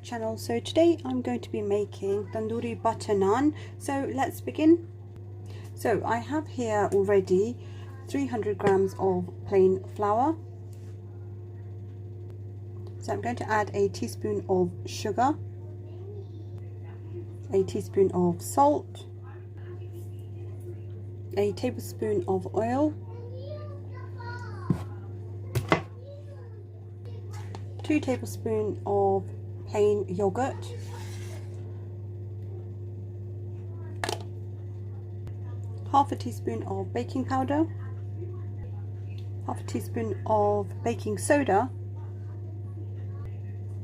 Channel. So today I'm going to be making tandoori butter naan. So let's begin. So I have here already 300 grams of plain flour. So I'm going to add a teaspoon of sugar, a teaspoon of salt, a tablespoon of oil, 2 tablespoons of plain yogurt, half a teaspoon of baking powder, half a teaspoon of baking soda.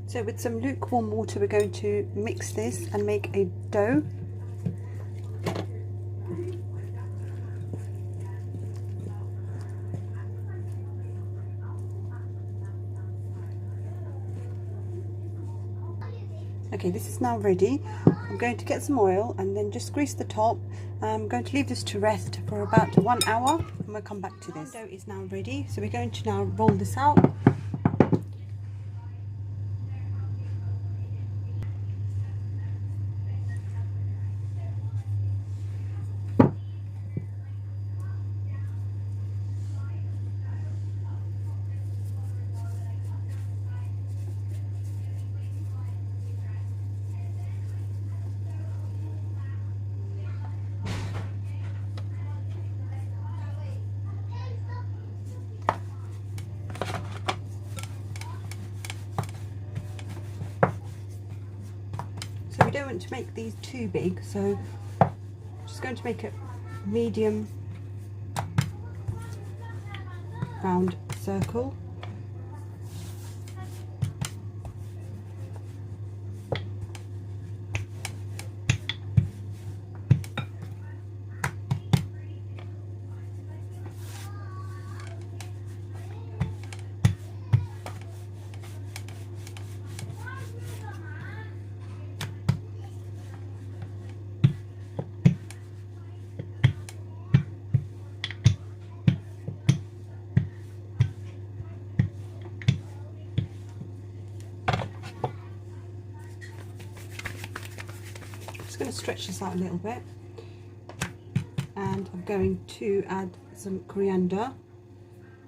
So with some lukewarm water we're going to mix this and make a dough. Okay, this is now ready. I'm going to get some oil and then just grease the top. I'm going to leave this to rest for about 1 hour and we'll come back to this. The dough is now ready, so we're going to now roll this out. So we don't want to make these too big, so I'm just going to make a medium round circle. Going to stretch this out a little bit, and I'm going to add some coriander. I'm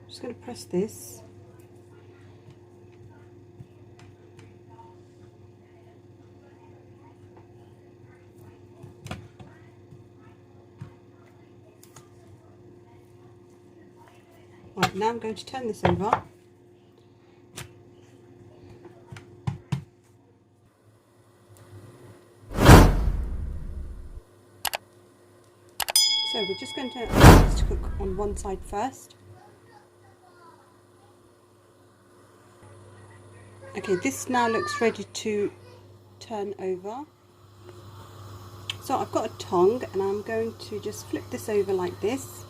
just going to press this. Right, now I'm going to turn this over. So we're just going to allow this to cook on one side first. Okay, this now looks ready to turn over. So I've got a tongue and I'm going to just flip this over like this.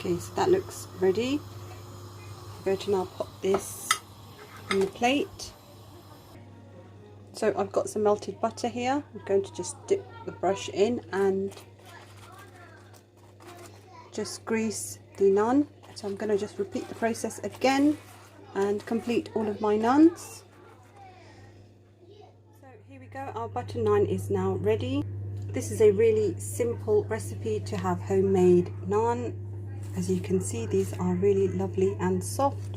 Okay, so that looks ready. I'm going to now pop this on the plate. So I've got some melted butter here. I'm going to just dip the brush in and just grease the naan. So I'm going to just repeat the process again and complete all of my naans. So here we go, our butter naan is now ready. This is a really simple recipe to have homemade naan. As you can see, these are really lovely and soft.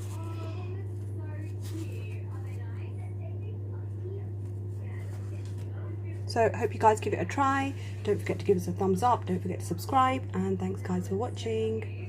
So I hope you guys give it a try. Don't forget to give us a thumbs up. Don't forget to subscribe. And thanks guys for watching.